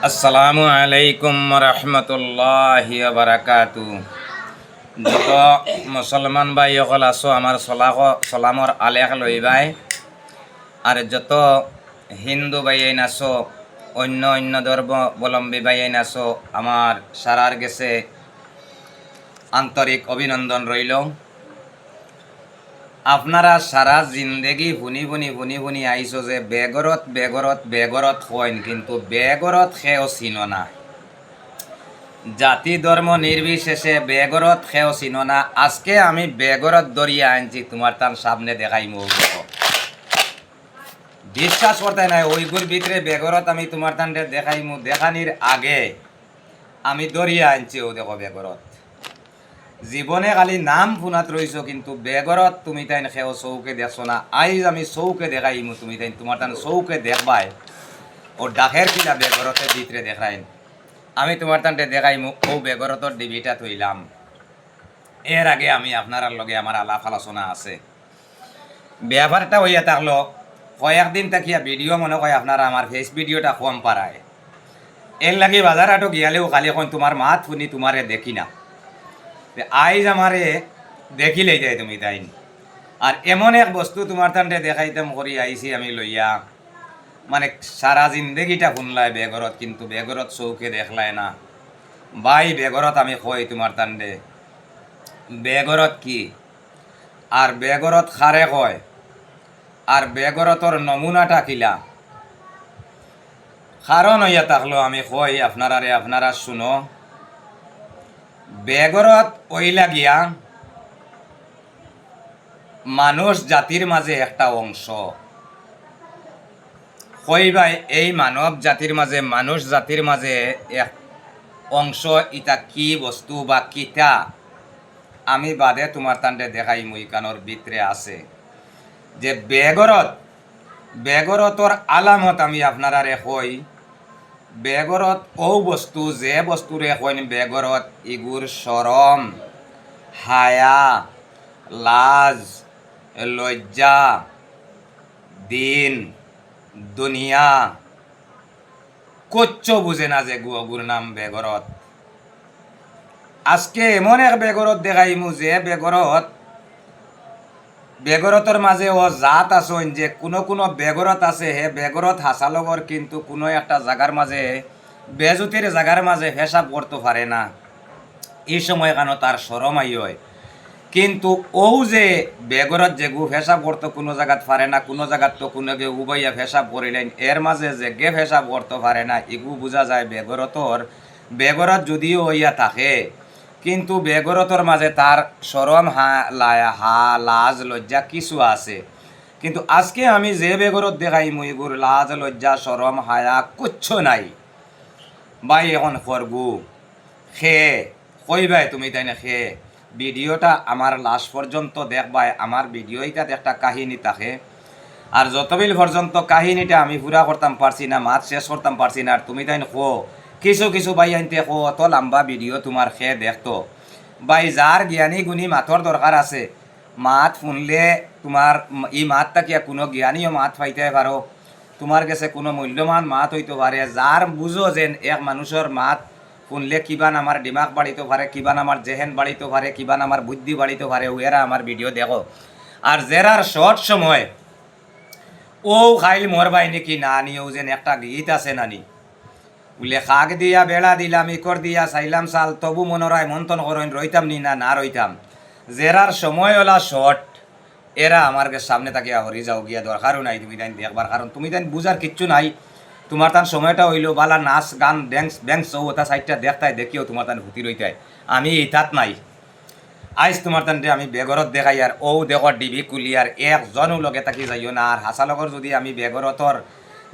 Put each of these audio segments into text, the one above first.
আসসালামু আলাইকুম রহমতুল্লাহি বারাকাতু। যত মুসলমান ভাই সকল আছো আমার সলামর আলেখ লইবাই, আর যত হিন্দু ভাই আছো, অন্য অন্য ধর্মাবলম্বী ভাই আছো, আমার সারার গেছে আন্তরিক অভিনন্দন রইল। আপনারা সারা জিন্দেগি শুনি আইছো যে বেগরত বেগরত বেগরত হইন, কিন্তু বেগরত খেও চিনো না। জাতি ধর্ম নির্বিশেষে বেগরত খেও চিনো না। আজকে আমি বেগরত দরিয়া আনছি, তোমার তার সামনে দেখাই মুখ। বিশ্বাস করতে নাই ওইগুর ভিতরে বেগরত আমি তোমার তান্ডে দেখাই মুখ। দেখানির আগে আমি দরিয়া আনছি, ও দেখো বেগরত। জীবনে খালি নাম শুনাত রইছো, কিন্তু বেগরত তুমি তাই খেও চৌকে দেখছো না। আইজ আমি চৌকে দেখাইমু, তুমি তাই তোমার তান চৌকে দেখবাই ও ডাকের কিনা বেগরতের ভিতরে দেখাইন। আমি তোমার তান্ডে দেখাইমু ও বেগরতর ডিবিটা থইলাম। এর আগে আমি আপনার লগে আমার আলাপ আলোচনা আছে। ব্যাপারটা হইয়া থাকলো, কয়েকদিন তাকিয়া ভিডিও মনে হয় আপনারা আমার ফেস ভিডিওটা কম পারায়। এর লাগে বাজার আটো গিয়ালেও খালি এখন তোমার মাত শুনি তোমারে দেখি না। আইজ আমারে দেখিলেই যাই তুমি তাই। আর এমন এক বস্তু তোমার তান্ডে দেখাইতাম করি আইছি আমি লইয়া, মানে সারা জিন্দেগিটা শুনলাই বেগরত, কিন্তু বেগরত চৌকে দেখলাই না। বাই বেগরত আমি কই তোমার তান্ডে বেগরত কি, আর বেগরত খারে কয়, আর বেগরতর নমুনাটা কিলা। কারণ হইয়া থাকলো আমি কই আপনারা শুনো। বেগরত ওইলা গিয়া মানুষ জাতির মাঝে একটা অংশ। কইবাই এই মানব জাতির মাঝে, মানুষ জাতির মাঝে এক অংশ, ইটা কি বস্তু বা কিতা আমি বাদে তোমার তান্ডে দেখাই মুই কানোর ভিতরে আছে। যে বেগরতর আলামত আমি আপনারারে কই। বেগরত ও বস্তু যে বস্তুরে কইন বেগরত, ইগুর শরম, হায়া, লাজ, লজ্জা, দিন দুনিয়া কচ্চ বুঝে না, যে গুর নাম বেগরত। আজকে এমন এক বেগরত দেখাইমু যে বেগরতর মাঝে ও জাত আসন, যে কোনো বেগরত আছে হে বেগরত হাসালগর, কিন্তু কোনো একটা জায়গার মাঝে বেজুতির জায়গার মাঝে পেশাব করতে পারে না। এই সময় কেন তার শরম আই হয়। কিন্তু ও যে বেগরত যে গু পেশাব করতে কোনো জায়গাত পারে না, কোনো জায়গাত তো কোনো গে উবাইয়া পেশাব করিলেন, এর মাঝে যে গে পেশাব করতে পারে না, এগু বোঝা যায় বেগরত যদিও হইয়া থাকে, কিন্তু বেগরতর মাঝে তার শরম লাজ লজ্জা কিছু আছে। কিন্তু আজকে আমি যে বেগরত দেখাই মুইগুর লাজ লজ্জা শরম হায়া কুচ্ছ নাই। বাই এখন করগু খে কইবাই তুমি তাই না খে ভিডিওটা আমার লাস্ট পর্যন্ত দেখবাই। আমার ভিডিওটাতে একটা কাহিনী থাকে, আর যতবিল পর্যন্ত কাহিনীটা আমি পুরা করতাম পারছি না, মাত শেষ করতাম পারছি না। আর তুমি তাই খো কিছু বাই আনতে খো, অত লম্বা ভিডিও তোমার খে দেখতো। বাই যার জ্ঞানী গুণী মাথর দরকার আছে, মাত শুনলে তোমার ই মাতটা কি কোনো জ্ঞানীয় মাত পাইতে পারো, তোমার কাছে কোনো মূল্যবান মাত হইতে পারে। যার বুঝো যেন এক মানুষের মাত শুনলে কিবান আমার দিমাগ বাড়িতে পারে, কিবান আমার জেহেন বাড়িতে পারে, কিবান আমার বুদ্ধি বাড়িতে পারে, ওরা আমার ভিডিও দেখো। আর যারার শর্ট সময় ও খাইল মরবাই নাকি না নিয়েও যেন একটা গীত আছে নানি, বলে খাক দিয়া বেড়া দিলাম ইকর দিয়া চাইলাম চাল, তবু মনোরায় মন্থন করেন রইতাম নি না রইতাম। জেরার সময় ওলা শর্ট, এরা আমার সামনে তাকে হরি যাও গিয়া দরকারও নাই তুমি তাই দেখবার, কারণ তুমি তাই বুঝার কিচ্ছু নাই। তোমার তার সময়টা হইলো বালা নাচ গান ড্যান্স ওটা সাইডটা দেখতাই দেখিও তোমার তান ভূতি রইতাই। আমি ইতাত নাই। আইস তোমার তান্ডে আমি বেগরত দেখাই, আর ও দেখর ডিবি কুলিয়ার একজনও লগে তাকি যাইও না। আর হাসালগর যদি আমি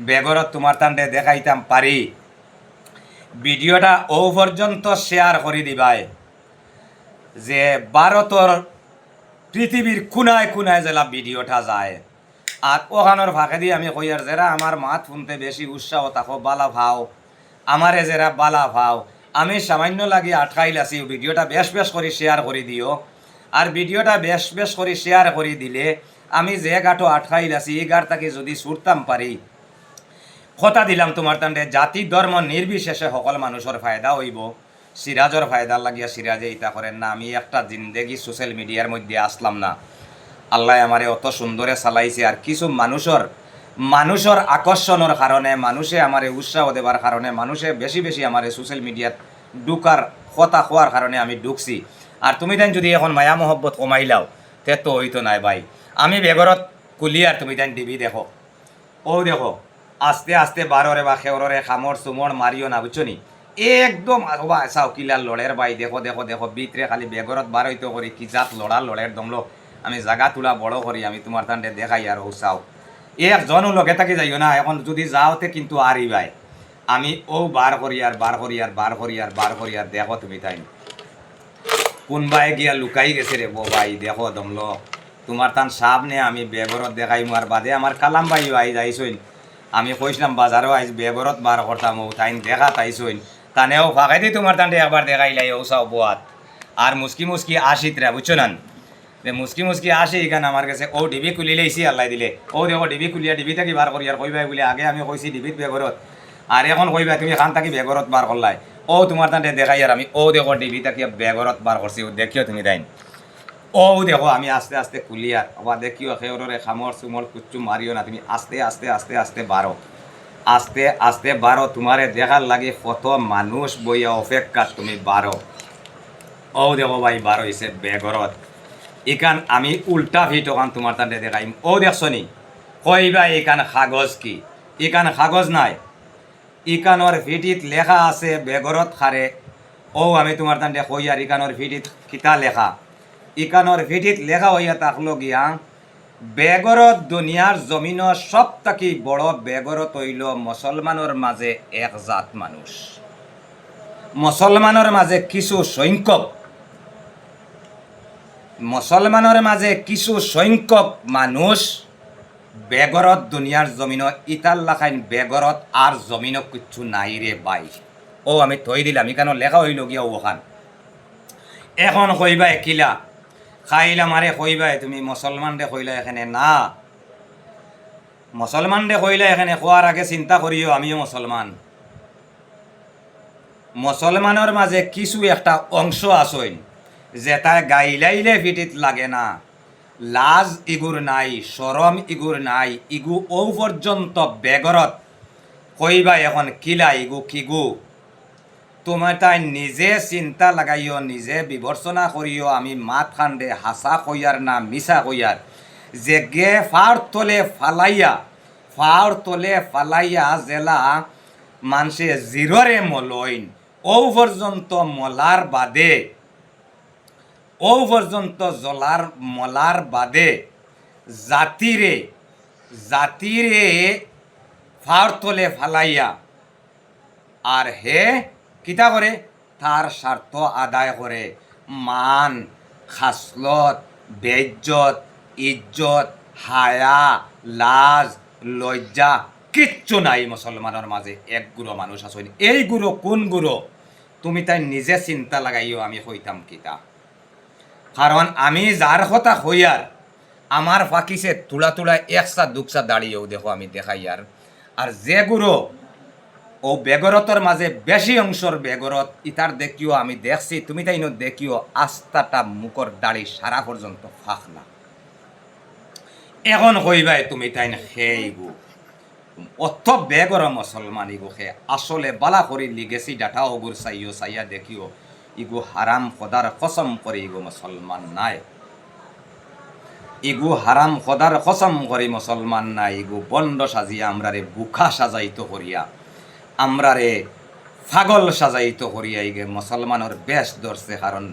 বেগরত তোমার তান্ডে দেখাইতাম পারি, ভিডিওটা ও পর্যন্ত শেয়ার করে দিবাই, যে ভারতর পৃথিবীর খুনায় জেলা ভিডিওটা যায়। আর ওখানোর ফাঁকে দিয়ে আমি কই, আর যারা আমার মাত শুনতে বেশি উৎসাহ থাকো বালা ভাও, আমারে যারা বালা ভাও, আমি সামান্য লাগে আটকাইল আছি, ভিডিওটা বেশ করে শেয়ার করে দিও। আর ভিডিওটা বেশ করে শেয়ার করে দিলে আমি যে গাঁটো আটকাইল আছি এই গাঁটটাকে যদি ছুটতাম পারি, কথা দিলাম তোমার তান্ডে জাতি ধর্ম নির্বিশেষে সকল মানুষের ফায়দা হইব। সিরাজর ফায়দা লাগিয়া সিরাজে ইতা করেন না। আমি একটা জিন্দেগি সোশ্যাল মিডিয়ার মধ্যে আসলাম না, আল্লাহ আমারে অত সুন্দরে চালাইছে। আর কিছু মানুষের আকর্ষণের কারণে, মানুষে আমারে উৎসাহ দেবার কারণে, মানুষে বেশি বেশি আমারে সোশ্যাল মিডিয়াত ঢুকার কথা হওয়ার কারণে আমি ঢুকছি। আর তুমি তাই যদি এখন মায়া মহব্বত কমাইলাও তে তো হইতো নাই ভাই। আমি বেগরত কুলিয়ার তুমি তাই ডিবি দেখো, ও দেখো আস্তে আস্তে বাররে বা খেওরে খামর চুমর মারিও না, বুঝছো নি? একদম চাও কিলার লড়ের ভাই। দেখো দেখো দেখো বিতরে খালি বেগরত বার হইতে করি কি জাত লড়ের দমলো। আমি জাগা তুলা বড় করি, আমি তোমার তান্ডে দেখাই। আর ও চাও একজনও লগে থাকি যাইও না, এখন যদি যাওতে কিন্তু আরই ভাই। আমি ও বার করি আর বার করি আর বার করি আর বার করি আর দেখো তুমি তাই কোনবাই গিয়া লুকাই গেছে রে ভাই। দেখো দমলো তোমার তান সামনে আমি বেগরত দেখাই আর বাদে আমার কালাম ভাইও আই যাইছইন। আমি কইছিলাম বাজারও আইস বেগরত বার করতাম, ও তাইন দেখা তাইছইন। তানেও ফাঁকাই দি তোমার তানটে একবার দেখাইলাই ও চাও বোয়াত। আর মুসকি মুসকি আসিতরা, বুঝছো না? মুসকি মুসকি আসে এখানে আমার কাছে। ও ডিবি খুলি লাইছি আল্লাহ দিলে। ও দেখো ডিবি খুলিয়া ডিবি থাকি বার করি আর কইবাই বলে আগে আমি কইছি ডিবিত বেগরত, আর এখন কইবা তুমি খান থাকি বেগরত বার করলাই। ও তোমার তান্টে দেখাই আর আমি ও দেখো ডিবি থাকি বেগরত বার করছি, ও দেখিও তুমি তাইন। ও দেখো আমি আস্তে আস্তে কুলিয়ার আবার দেখিও খেউরে খামর চুমর কুচ্চু মারিও না। তুমি আস্তে আস্তে আস্তে আস্তে বারো, আস্তে আস্তে বারো। তোমারে দেখার লাগে কত মানুষ বইয়া অপেক্ষা, তুমি বারো। ও দেখো ভাই বার হয়েছে বেগরত। এখান আমি উল্টা ভিট ওখান তোমার তান্ডে দেখাইম। ও দেখছো নি? কইবা এখান কাগজ কি? এখান কাগজ নাই, ইকানোর ভিটিত লেখা আছে বেগরত খারে। ও আমি তোমার তান্ডে কই আর ইকানোর ভিটিত কিতা লেখা। ইকানোর ভিটিত লেখা হইয়া থাকলো গিয়া বেগরত দুনিয়ার জমিন সব থাকি বড় বেগরত হইল মুসলমানের মাঝে এক জাত মানুষ। মুসলমানের মাঝে কিছু সংখ্যক, মুসলমানের মাঝে কিছু সংখ্যক মানুষ বেগরত দুনিয়ার জমিন ইতাল লাখাইন বেগরত আর জমিন কিচ্ছু নাই রে ভাই। ও আমি থই দিলাম এখানে লেখা হইল গিয়া ওখান। এখন কইবাই কিলা খাইলা মারে কইবাই তুমি মুসলমান রে কইলা এখানে না। মুসলমান রে কইলা এখানে খোয়ার আগে চিন্তা করিও আমিও মুসলমান। মুসলমানের মাঝে কিছু একটা অংশ আসইন যেটা গাইলাইলে পিঠিত লাগে না, লাজ ইগুর নাই, শরম ইগুর নাই, ইগু ও পর্যন্ত বেগরত কইবা এখন কিলা ইগু কিগু। তোমার তাই নিজে চিন্তা লাগাইও, নিজে বিবেচনা করিও আমি মাত খান্ডে হাসা কইয়ার না মিছা কইয়ার। যে গে ফার তলে ফালাইয়া জেলা মানুষে জিররে মলইন ও পর্যন্ত মলার বাদে, ও পর্যন্ত মলার বাদে জাতিরে ফার তলে ফালাইয়া আর হে কিতা করে তার স্বার্থ আদায় করে। মান খাসলত বেইজ্জত ইজ্জত হায়া লাজ লজ্জা কিচ্ছু নাই মুসলমানের মাঝে। এক গুরো মানুষ আসেন। এই গুরো কোন গুরো তুমি তাই নিজে চিন্তা লাগাইও আমি কইতাম কিতা। কারণ আমি যার কথা হইয়ার আমার ফাঁকিছে তুলা তুলা একসা দুকসা দাঁড়িয়েও দেখো আমি দেখাই। আর যে গুরো ও বেগরতর মাঝে বেশি অংশর বেগরত ইতার দেখিও আমি দেখছি, তুমি তাই দেখিও আস্তাটা মুখর দাড়ি সারা পর্যন্ত ফাঁক না। এখন কইবাই তুমি তাই সেই গু অত বেগর মুসলমান ইগু খে আসলে বালা করি লিগেছি ডাটা ওগুর চাইয়া দেখিও ইগু হারাম খোদার কসম করে ইগু মুসলমান নাই। ইগু হারাম খোদার কসম করে মুসলমান নাই। ইগু বন্ড সাজিয়া আমরারে বুখা সাজাইতো করিয়া, আমরারে পাগল সাজাইতো করিয়া ইগে মুসলমানের বেশ ধরছে। কারণ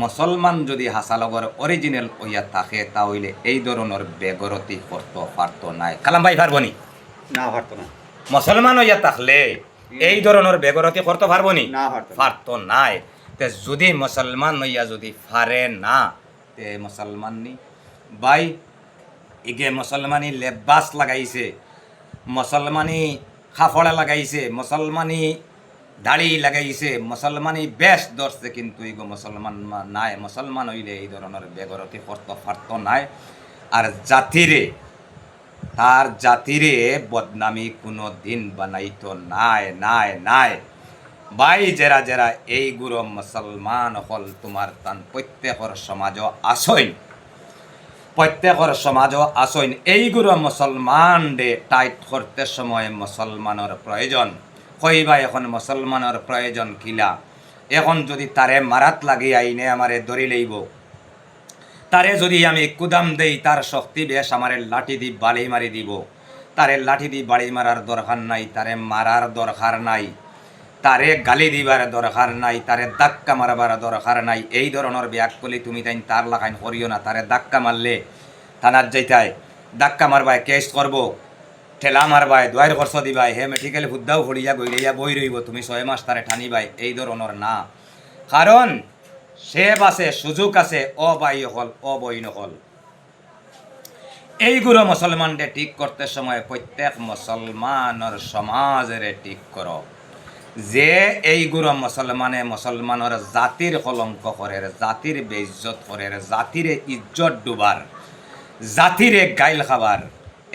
মুসলমান যদি হাসালগর অরিজিনাল হইয়া থাকে তাহলে এই ধরনের বেগরতি করতে পারত নাই। কালাম ভাই পারবনি? না পারতো না। মুসলমান হইয়া থাকলে এই ধরনের বেগরতি করতে পারবনি? না পারত নাই। তে যদি মুসলমান হইয়া যদি পারে না তে মুসলমান নি ভাই। ইগে মুসলমানি লেবাস লাগাইছে, মুসলমানি খাফড়া লাগাইছে, মুসলমানি দাড়ি লাগাইছে, মুসলমানি বেশ ধরছে, কিন্তু ইগো মুসলমান নাই। মুসলমান হইলে এই ধরনের বেগরতি করতে পারত নাই। আর তার জাতিরে বদনামি কোনো দিন বানাইতো নাই নাই নাই। ভাই জেরা জেরা এই গুরু মুসলমান হল তোমার তান প্রত্যেকর সমাজ আসইন, প্রত্যেকর সমাজ আসইন। এই গুরু মুসলমান ডে টাইট করতে সময় মুসলমানের প্রয়োজন কইবা। এখন মুসলমানের প্রয়োজন কিলা? এখন যদি তারে মারাত লাগি আইনে আমারে ধরি লইব, তারে যদি আমি কুদাম দেই তার শক্তি বেশ আমারে লাঠি দি বাড়ি মারি দিব। তারে লাঠি দি বাড়ি মারার দরকার নাই, তারে মারার দরকার নাই, তারে গালি দিবার দরকার নাই, তারে ধাক্কা মারবার দরকার নাই। এই ধরনের ব্যাগ করলে তুমি তাই তার লাগাইন করিও না। তারে ধাক্কা মারলে থানার যাইতাই, ধাক্কা মারবাই কেস করব, ঠেলা মারবাই, দোয়ার খরচ দিবাই, হে মেডিকেল হুদ্দাও ফড়িয়া গইলিয়া বই রইব, তুমি 6 মাস তারে ঠানিবাই। এই ধরনের না, কারণ সে বাসে সুযোগ আছে অবাই হল অবৈ নহল। এইগুলো মুসলমানদের ঠিক করতে সময় প্রত্যেক মুসলমানের সমাজের ঠিক করো যে এইগুলো মুসলমানের জাতির কলঙ্ক করে, জাতির বেইজ্জত করে, জাতির ইজ্জত ডুবার, জাতিরে গাইল খাবার।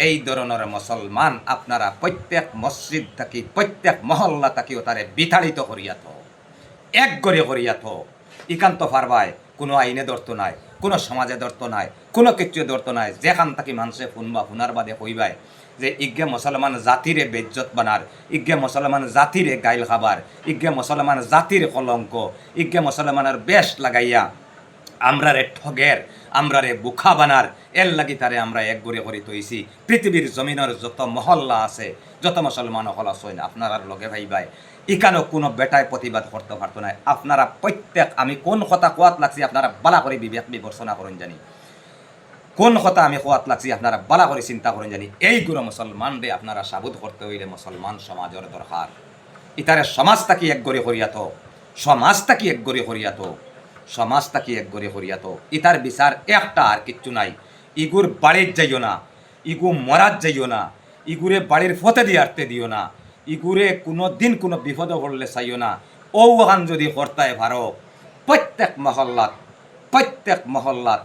এই ধরনের মুসলমান আপনারা প্রত্যেক মসজিদ থাকি প্রত্যেক মহল্লা থাকিও তারে বিতাড়িত করিয়াত, এক গড়ে করিয়াত। ইকান্ত পারবায় কোনো আইনে ধরতো নাই, কোনো সমাজে ধরতো নাই, কোনো কিছু ধরতো নাই। যেখান থাকি মানুষে শুনবা শুনার বাদে কইবায় যে ইজ্ঞে মুসলমান জাতিরে বেজ্জত বানার, ইজ্ঞে মুসলমান জাতিরে গাইল খাবার, ইজ্ঞে মুসলমান জাতির কলঙ্ক, ইজ্ঞে মুসলমানের বেশ লাগাইয়া আমরারে ঠগের, আমরারে বুখা বানার। এর লাগি তারে আমরা এক গড়ে করি তৈছি। পৃথিবীর জমিনের যত মহল্লা আছে, যত মুসলমান হল আছে না, আপনার লগে ভাইবাই ইকানো কোনো বেটায় প্রতিবাদ করতে পারতো না। আপনারা প্রত্যেক, আমি কোন কথা কোয়াত লাগছি আপনারা বালা করে বিবেক বিবেচনা করেন জানি, কোন কথা আমি কোয়াত লাগছি আপনারা বালা করে চিন্তা করেন জানি। এইগুলো মুসলমানরে আপনারা সাবুদ করতে হইলে মুসলমান সমাজের দরকার। ইতারে সমাজটাকে এক গড়ে করিয়াত, সমাজটাকে এক গড়ে করিয়াত, সমাজটাকে এক গড়ে করিয়াত। ইতার বিচার একটা, আর কিচ্ছু নাই। ইগুর বাড়ির যাইও না, ইগু মরাত যাইও না, ইগুরে বাড়ির ফতে দিয়ে আটতে দিও না, ইগুরে কোনো দিন কোনো বিপদ পড়লে চাইও না। ওখান যদি কর্তায় ভারো প্রত্যেক মহল্লাত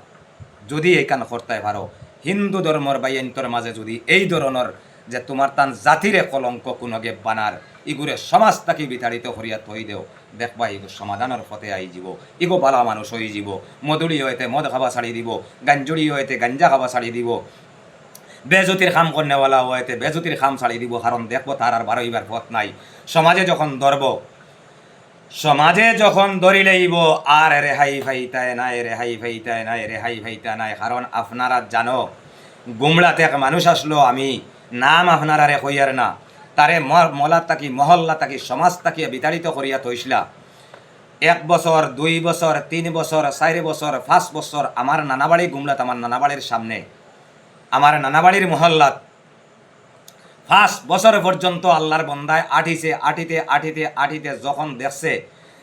যদি এইখান কর্তায় ভারো, হিন্দু ধর্মর বাইন্তর মাঝে যদি এই ধরনের যে তোমার তান জাতিরে কলঙ্ক কোনোগে বানার, ইগুরে সমাজ তাকে বিতাড়িত করিয়া থই দেও, দেখবা ইগো সমাধানের পথে আই যাব, ইগো বালা মানুষ হয়ে যাব। মধুরি হইতে মদ খাবা ছাড়ি দিব, গাঞ্জুরি হইতে গাঞ্জা খাবা ছাড়ি দিব, বেজতির খাম করেওয়ালা হইতে বেজতির খাম ছাড়ি দিব। কারণ দেখবো তার আর বারোইবার পথ নাই। সমাজে যখন ধরব, সমাজে যখন ধরি লইব আর রেহাই ফাইতায় নাই, রেহাই ফাইতায় নাই, রেহাই ফাইতা নাই। কারণ আপনারা জানো গুমড়াতে এক মানুষ আসলো, আমি নাম আপনারা রে কইয়ার না, তারে মলা তাকি মহল্লা তাকি সমাজ তাকি বিতাড়িত করিয়া থইসলা। 1 বছর 2 বছর 3 বছর 4 বছর 5 বছর আমার নানাবাড়ি গুমলাত, আমার নানাবাড়ির সামনে, আমার নানাবাড়ির মহল্লাত 5 বছর পর্যন্ত আল্লাহর বন্দায় আঠিছে, আঠিতে যখন দেখছে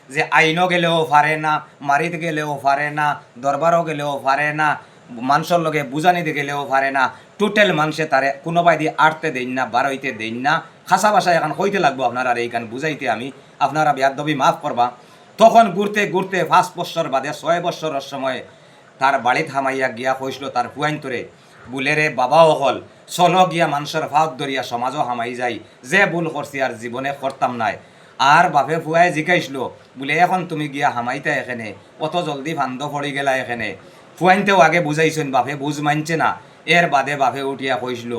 যে আইনও গেলেও পারে না, মারিতে গেলেও পারে না, দরবারও গেলেও পারে না, মানুষের লগে বুঝানিতে গেলেও পারে না, টোটাল মানুষে তারে কোনোবাই দিয়ে আটতে দেন না, বারোইতে দেন না। খাসা ভাষায় এখন হইতে লাগবো আপনারা এইখান বুঝাইতে, আমি আপনারা বেয়াদবি মাফ করবা। তখন ঘুরতে 5 বছর বাদে 6 বছরের সময় তার বাড়ি থামাইয়া গিয়া কইসলো তার পুয়াইন্তরে, বুলে রে বাবাও হল চলো গিয়া মানুষের ফাঁক ধরিয়া সমাজও হামাই যাই, যে ভুল করছি আর জীবনে করতাম নাই। আর বাপে ফুয়াই জিকাইছিল, বলে এখন তুমি গিয়া হামাইতা এখানে, অত জলদি ভান্দ পড়ি গেলা এখানে। ফুয়াইনতেও আগে বুঝাইছেন, বাপে বুঝ মানছে না। এর বাদে বাপে উঠিয়া কইসল,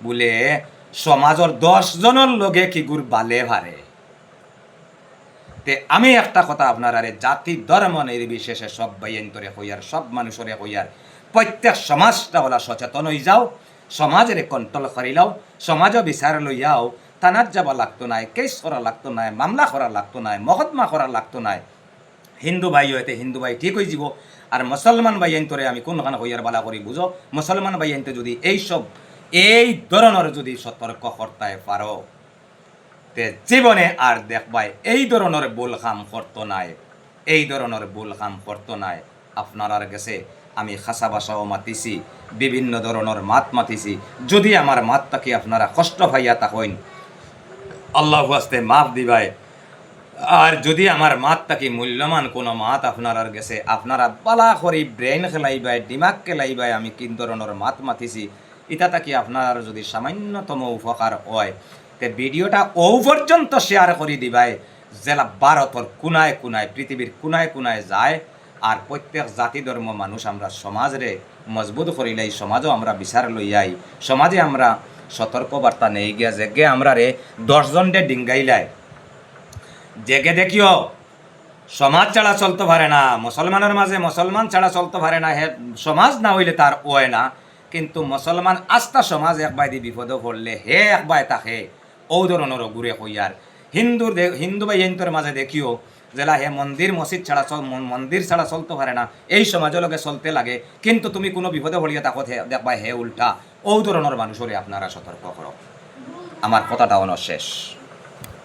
বলে সমাজের 10 জনের লগে কিগুর বালে ভারে। তে আমি একটা কথা আপনারা জাতি ধর্ম নির্বিশেষে সব বাইন্তরে হইয়ার, সব মানুষরে হইয়ার, প্রত্যেক সমাজটা ওলা সচেতন হয়ে যাও, সমাজের কন্ট্রোল করিলাও, সমাজও বিচার লইয়াও, থানার যাবা লাগতো নাই, কেস করা লাগতো নাই, মামলা করা লাগতো নাই, মকদ্দমা করা লাগতো নাই। হিন্দু ভাই হইতে হিন্দু ভাই ঠিক হয়ে যাব। আর মুসলমান বাইন্তরে আমি কোনখানে হইয়ার বালা করি বুঝো, মুসলমান বাইনতে যদি এই ধরনের যদি সতর্ক করতে পারো, তে জীবনে আর দেখবাই এই ধরনের ভুল কাম করতো নাই, এই ধরনের ভুল কাম করতো নাই। আপনার গেছে আমি খাসা বাসাও মাতিছি, বিভিন্ন ধরনের মাত মাতিছি। যদি আমার মাতটাকে আপনারা কষ্ট পাইয়া থাকেন, আল্লাহ হাস্তে মাফ দিবাই। আর যদি আমার মাতটাকে মূল্যমান কোনো মাত আপনার গেছে, আপনারা বালা করি ব্রেন খেলাইবাই, দিমাগ খেলাইবাই আমি কি ধরনের মাত মাতিছি ইটা থাকি আপনার যদি সামান্যতম উপকার হয় তে ভিডিওটা ও পর্যন্ত শেয়ার করে দিবাই জেলা ভারতর কোনায় কোনায় পৃথিবীর কোনায় কোনায় যায় আর প্রত্যেক জাতি ধর্ম মানুষ আমরা সমাজরে মজবুত করিলাই সমাজও আমরা বিচার লইয়াই সমাজে আমরা সতর্কবার্তা নেই গিয়া যেগে আমরা রে 10 জন ডে ডিঙ্গাইলাই জেগে দেখিও সমাজ ছাড়া চলতে পারে না মুসলমানের মাঝে মুসলমান ছাড়া চলতে পারে না হে সমাজ না হইলে তার ওয় না কিন্তু মুসলমান আস্থা সমাজ একবার দি বিপদ পড়লে হে একবার তাকে ও ধরনের ঘুরে হইয়ার হিন্দু বা হিন্দুর মাঝে দেখিও জেলা হে মন্দির মসজিদ ছাড়া মন্দির ছাড়া চলতে পারে না এই সমাজের লগে চলতে লাগে কিন্তু তুমি কোনো বিপদে পড়িয়া তাকে দেখবা হে উল্টা ও ধরনের মানুষরে আপনারা সতর্ক করো আমার কথাটা শেষ।